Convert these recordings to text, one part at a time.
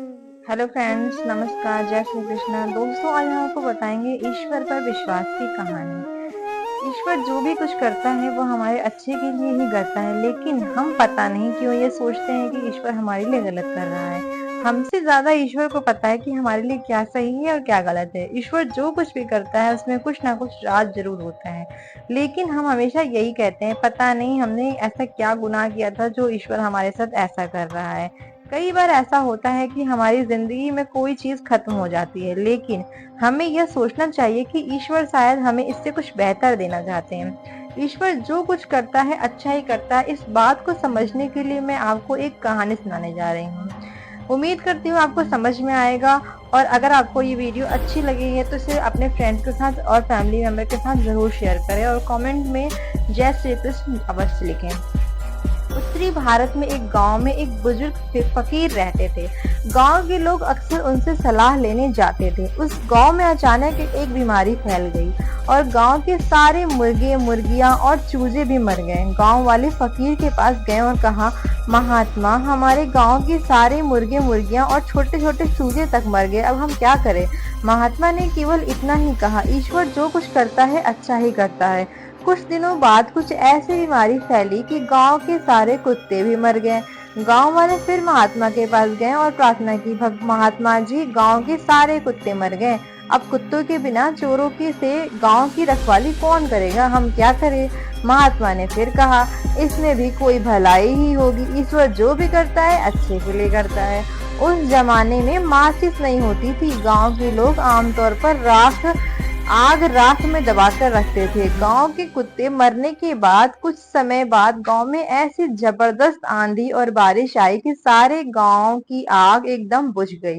Hello friends, नमस्कार, जय श्री कृष्णा। दोस्तों, आज हम आपको बताएंगे ईश्वर पर विश्वास की कहानी। ईश्वर जो भी कुछ करता है वो हमारे अच्छे के लिए ही करता है, लेकिन हम पता नहीं क्यों ये सोचते हैं कि ईश्वर हमारे लिए गलत कर रहा है। हमसे ज्यादा ईश्वर को पता है कि हमारे लिए क्या सही है और क्या गलत है। ईश्वर जो कुछ भी करता है उसमें कुछ ना कुछ राज जरूर होता है, लेकिन हम हमेशा यही कहते हैं, पता नहीं हमने ऐसा क्या गुनाह किया था जो ईश्वर हमारे साथ ऐसा कर रहा है। कई बार ऐसा होता है कि हमारी जिंदगी में कोई चीज खत्म हो जाती है, लेकिन हमें यह सोचना चाहिए कि ईश्वर शायद हमें इससे कुछ बेहतर देना चाहते हैं। ईश्वर जो कुछ करता है अच्छा ही करता है। इस बात को समझने के लिए मैं आपको एक कहानी सुनाने जा रही हूँ। उम्मीद करती हूँ आपको समझ में आएगा, और अगर आपको ये वीडियो अच्छी लगी है तो इसे अपने फ्रेंड्स के साथ और फैमिली मेंबर के साथ जरूर शेयर करें, और कमेंट में जय श्री कृष्ण अवश्य लिखें। उत्तरी भारत में एक गांव में एक बुजुर्ग फकीर रहते थे। गांव के लोग अक्सर उनसे सलाह लेने जाते थे। उस गांव में अचानक एक बीमारी फैल गई और गांव के सारे मुर्गे, मुर्गियां और चूजे भी मर गए। गांव वाले फकीर के पास गए और कहा, महात्मा, हमारे गांव के सारे मुर्गे, मुर्गियां और छोटे छोटे चूजे तक मर गए, अब हम क्या करें? महात्मा ने केवल इतना ही कहा, ईश्वर जो कुछ करता है अच्छा ही करता है। कुछ दिनों बाद कुछ ऐसी बीमारी फैली कि गांव के सारे कुत्ते भी मर गए। गांव वाले फिर महात्मा के पास गए और प्रार्थना की, महात्मा जी, गांव के सारे कुत्ते मर गए, अब कुत्तों के बिना चोरों की से गांव की रखवाली कौन करेगा, हम क्या करें? महात्मा ने फिर कहा, इसमें भी कोई भलाई ही होगी, ईश्वर जो भी करता है अच्छे के लिए करता है। उस जमाने में माचिस नहीं होती थी। गांव के लोग आमतौर पर आग राख में दबाकर रखते थे। गांव के कुत्ते मरने के बाद कुछ समय बाद गांव में ऐसी जबरदस्त आंधी और बारिश आई कि सारे गांव की आग एकदम बुझ गई।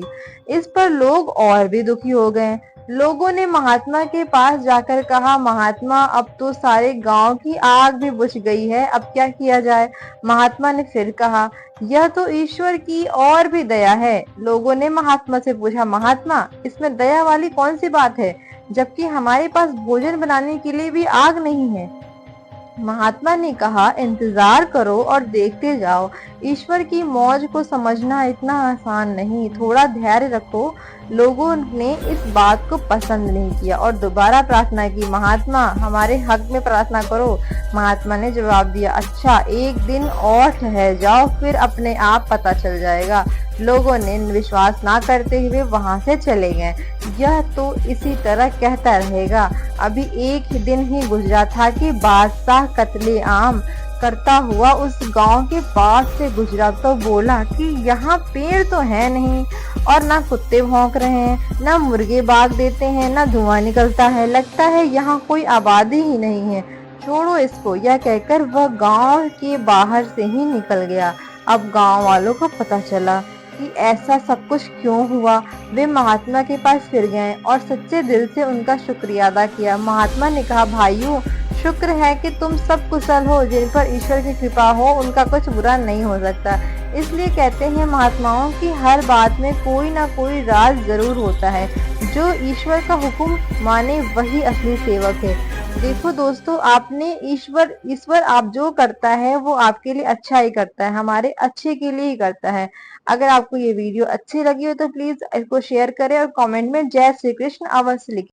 इस पर लोग और भी दुखी हो गए। लोगों ने महात्मा के पास जाकर कहा, महात्मा, अब तो सारे गांव की आग भी बुझ गई है, अब क्या किया जाए? महात्मा ने फिर कहा, यह तो ईश्वर की और भी दया है। लोगों ने महात्मा से पूछा, महात्मा, इसमें दया वाली कौन सी बात है, जबकि हमारे पास भोजन बनाने के लिए भी आग नहीं है? महात्मा ने कहा, इंतजार करो और देखते जाओ। ईश्वर की मौज को समझना इतना आसान नहीं, थोड़ा धैर्य रखो। लोगों ने इस बात को पसंद नहीं किया और दोबारा प्रार्थना की, महात्मा, हमारे हक में प्रार्थना करो। महात्मा ने जवाब दिया, अच्छा, एक दिन और ठहर जाओ, फिर अपने आप पता चल जाएगा। लोगों ने विश्वास ना करते हुए वहां से चले गए। यह तो इसी तरह कहता रहेगा। अभी एक दिन ही गुजरा था कि बादशाह कत्ले आम करता हुआ उस गांव के पास से गुजरा तो बोला कि यहाँ पेड़ तो है नहीं, और ना कुत्ते भौंक रहे हैं, ना मुर्गे बाग देते हैं, ना धुआं निकलता है, लगता है यहाँ कोई आबादी ही नहीं है, छोड़ो इसको। यह कहकर वह गांव के बाहर से ही निकल गया। अब गांव वालों को पता चला कि ऐसा सब कुछ क्यों हुआ। वे महात्मा के पास फिर गए और सच्चे दिल से उनका शुक्रिया अदा किया। महात्मा ने कहा, भाइयों, शुक्र है कि तुम सब कुशल हो। जिन पर ईश्वर की कृपा हो उनका कुछ बुरा नहीं हो सकता। इसलिए कहते हैं महात्माओं की हर बात में कोई ना कोई राज जरूर होता है। जो ईश्वर का हुक्म माने वही असली सेवक है। देखो दोस्तों, आपने ईश्वर आप जो करता है वो आपके लिए अच्छा ही करता है, हमारे अच्छे के लिए ही करता है। अगर आपको ये वीडियो अच्छी लगी हो तो प्लीज इसको शेयर करें और कमेंट में जय श्री कृष्ण अवश्य लिखें।